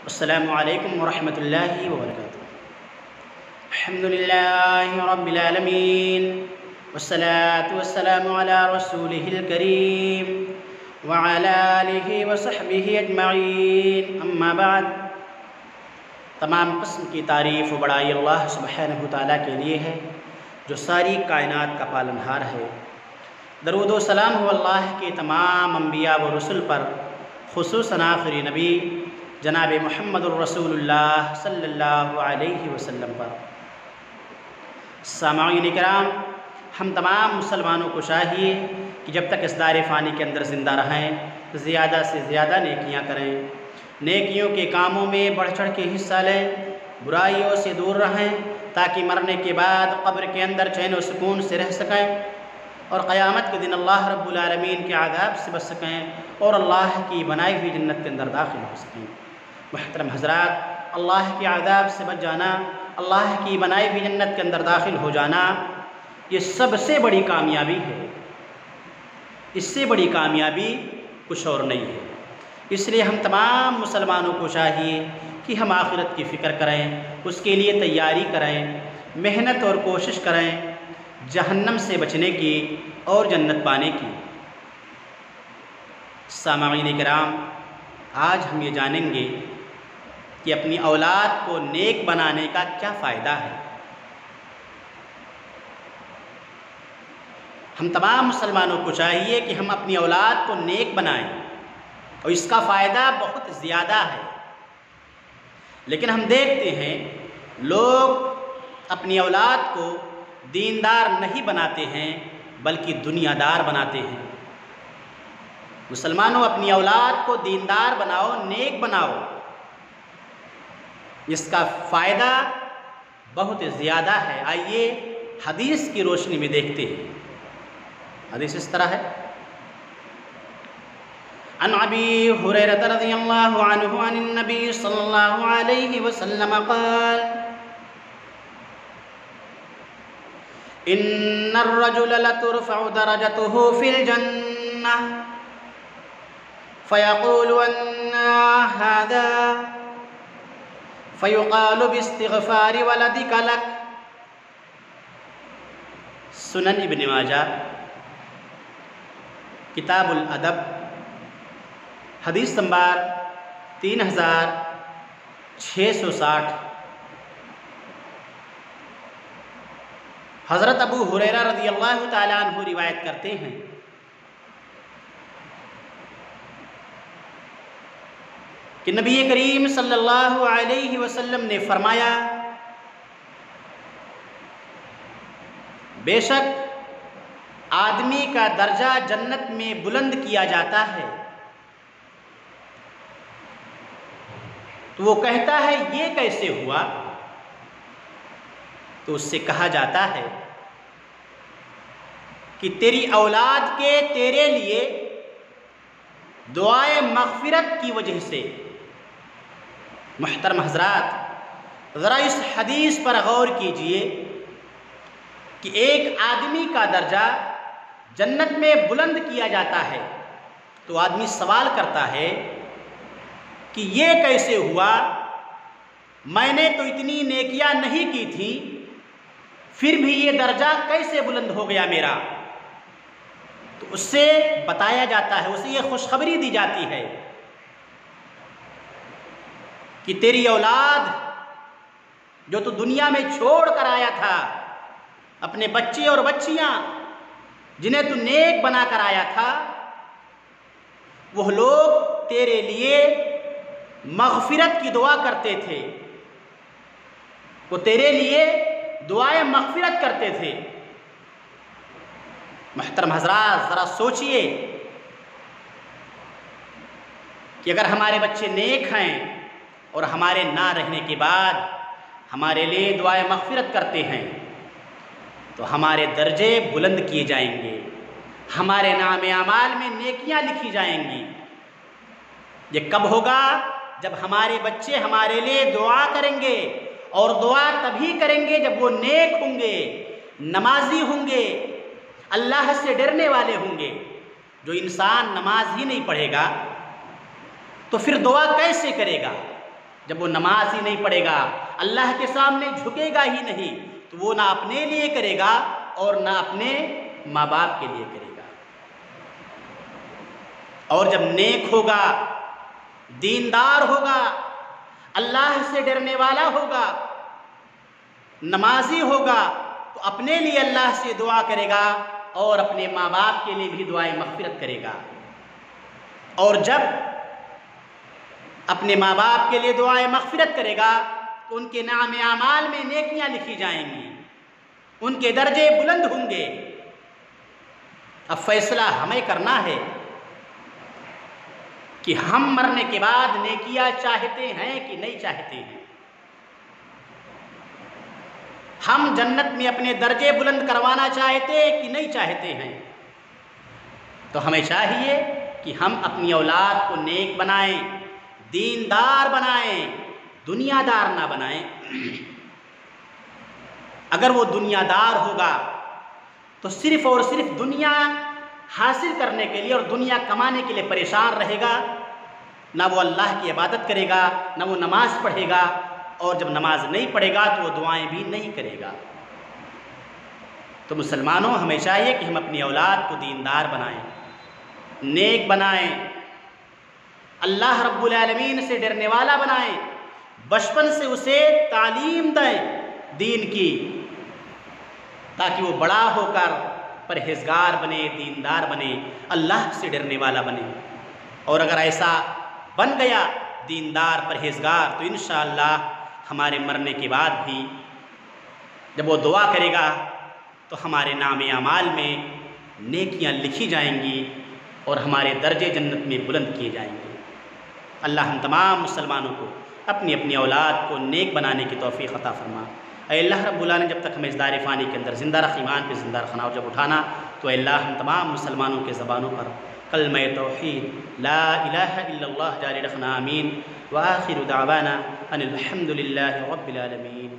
अस्सलामु अलैकुम वरहमतुल्लाहि वबरकातुहू। अल्हम्दुलिल्लाहि रब्बिल आलमीन वस्सलातु वस्सलामु अला रसूलिहिल करीम व अला आलिहि व सहबिहि अजमईन, अम्मा बाद। तमाम किस्म की तारीफ़ व बड़ाई अल्लाह सुब्हानहु तआला के लिए है जो सारी कायनात का पालनहार है। दरूद व सलाम हो अल्लाह के तमाम अंबिया व रसूल पर, खुसूसन आखिरी नबी जनाब मुहम्मदुर रसूलुल्लाह सल्लल्लाहु अलैहि वसल्लम पर। सामाईन इकराम, हम तमाम मुसलमानों को चाहिए कि जब तक इस दायरे फ़ानी के अंदर ज़िंदा रहें ज़्यादा से ज़्यादा नेकियां करें, नेकियों के कामों में बढ़ चढ़ के हिस्सा लें, बुराइयों से दूर रहें ताकि मरने के बाद कब्र के अंदर चैन व सुकून से रह सकें और क़यामत के दिन अल्लाह रब्बुल आलमीन के आज़ाब से बच सकें और अल्लाह की बनाई हुई जन्नत के अंदर दाखिल हो सकें। मुहतरम हज़रात, अल्लाह के आज़ाब से बच जाना, अल्लाह की बनाई हुई जन्नत के अंदर दाखिल हो जाना, ये सबसे बड़ी कामयाबी है। इससे बड़ी कामयाबी कुछ और नहीं है। इसलिए हम तमाम मुसलमानों को चाहिए कि हम आखिरत की फ़िक्र करें, उसके लिए तैयारी करें, मेहनत और कोशिश करें जहन्नम से बचने की और जन्नत पाने की। सामाईन किराम, आज हम ये जानेंगे कि अपनी औलाद को नेक बनाने का क्या फ़ायदा है। हम तमाम मुसलमानों को चाहिए कि हम अपनी औलाद को नेक बनाएं और इसका फ़ायदा बहुत ज़्यादा है। लेकिन हम देखते हैं लोग अपनी औलाद को दीनदार नहीं बनाते हैं बल्कि दुनियादार बनाते हैं। मुसलमानों, अपनी औलाद को दीनदार बनाओ, नेक बनाओ, इसका फ़ायदा बहुत ज़्यादा है। आइए हदीस की रोशनी में देखते हैं। हदीस इस तरह है, अन अबी हुरैरा रज़ियल्लाहु अन्हु अन नबी सल्लल्लाहु अलैहि वसल्लम क़ाल इन्नर रजुल लतुरफ़अु दरजतुहु फ़िल जन्नह फ़यक़ूलु अन्ना हाज़ा फ़युक़ालु बिस्तिग़फ़ारि वलदिक लक। सुनन इब्न माजा, किताबुल अदब, हदीस नंबर 3660। हज़रत अबू हुरैरा रज़ियल्लाहु ताला अन्हु रिवायत करते हैं कि नबी करीम सल्लल्लाहु अलैहि वसल्लम ने फरमाया, बेशक आदमी का दर्जा जन्नत में बुलंद किया जाता है। तो वो कहता है ये कैसे हुआ? तो उससे कहा जाता है कि तेरी औलाद के तेरे लिए दुआए मग़फ़िरत की वजह से। मुहतरम हज़रात, ज़रा इस हदीस पर गौर कीजिए कि एक आदमी का दर्जा जन्नत में बुलंद किया जाता है। तो आदमी सवाल करता है कि ये कैसे हुआ? मैंने तो इतनी नेकियां नहीं की थी, फिर भी ये दर्जा कैसे बुलंद हो गया मेरा? तो उससे बताया जाता है, उसे ये खुशखबरी दी जाती है कि तेरी औलाद जो तू दुनिया में छोड़ कर आया था, अपने बच्चे और बच्चियां जिन्हें तू नेक बना कर आया था, वह लोग तेरे लिए मग़फ़िरत की दुआ करते थे। वो तेरे लिए दुआए मग़फ़िरत करते थे। मुहतरम हज़रात, ज़रा सोचिए कि अगर हमारे बच्चे नेक हैं और हमारे ना रहने के बाद हमारे लिए दुआए मग़फ़िरत करते हैं तो हमारे दर्जे बुलंद किए जाएंगे, हमारे नाम आमाल में नेकियां लिखी जाएंगी। ये कब होगा? जब हमारे बच्चे हमारे लिए दुआ करेंगे, और दुआ तभी करेंगे जब वो नेक होंगे, नमाजी होंगे, अल्लाह से डरने वाले होंगे। जो इंसान नमाज ही नहीं पढ़ेगा तो फिर दुआ कैसे करेगा? जब वो नमाज ही नहीं पढ़ेगा, अल्लाह के सामने झुकेगा ही नहीं, तो वो ना अपने लिए करेगा और ना अपने माँ बाप के लिए करेगा। और जब नेक होगा, दीनदार होगा, अल्लाह से डरने वाला होगा, नमाजी होगा, तो अपने लिए अल्लाह से दुआ करेगा और अपने माँ बाप के लिए भी दुआएं मग़फ़िरत करेगा। और जब अपने माँ बाप के लिए दुआएं मग़फ़िरत करेगा तो उनके नाम आमाल में नेकियां लिखी जाएंगी, उनके दर्जे बुलंद होंगे। अब फैसला हमें करना है कि हम मरने के बाद नेकियां चाहते हैं कि नहीं चाहते हैं। हम जन्नत में अपने दर्जे बुलंद करवाना चाहते हैं कि नहीं चाहते हैं। तो हमें चाहिए कि हम अपनी औलाद को नेक बनाएं, दीनदार बनाएं, दुनियादार ना बनाएं। अगर वो दुनियादार होगा तो सिर्फ और सिर्फ दुनिया हासिल करने के लिए और दुनिया कमाने के लिए परेशान रहेगा, ना वो अल्लाह की इबादत करेगा, ना वो नमाज पढ़ेगा, और जब नमाज नहीं पढ़ेगा तो वो दुआएं भी नहीं करेगा। तो मुसलमानों, हमें चाहिए कि हम अपनी औलाद को दीनदार बनाएं, नेक बनाएं, अल्लाह रब्बुल आलमीन से डरने वाला बनाएं, बचपन से उसे तालीम दें दीन की, ताकि वो बड़ा होकर परहेज़गार बने, दीनदार बने, अल्लाह से डरने वाला बने। और अगर ऐसा बन गया दीनदार परहेज़गार, तो इंशाअल्लाह हमारे मरने के बाद भी जब वो दुआ करेगा तो हमारे नाम आमाल में नेकियां लिखी जाएंगी और हमारे दर्जे जन्नत में बुलंद किए जाएंगे। अल्लाह हम तमाम मुसलमानों को अपनी अपनी औलाद को नेक बनाने की तौफ़ीक़ अता फरमा। अल्लाह रब्बुल आलमीन जब तक हमें इस दायरे फ़ानी के अंदर ज़िंदा रख, ईमान पे ज़िंदा रखना, और जब उठाना तो अल्लाह हम तमाम मुसलमानों के ज़बानों पर कलमा तौहीद ला इलाहा इल्लल्लाह जारी रखना। आमीन। व आखिरु दावाना अनिल हम्दुलिल्लाहि रब्बिल आलमीन।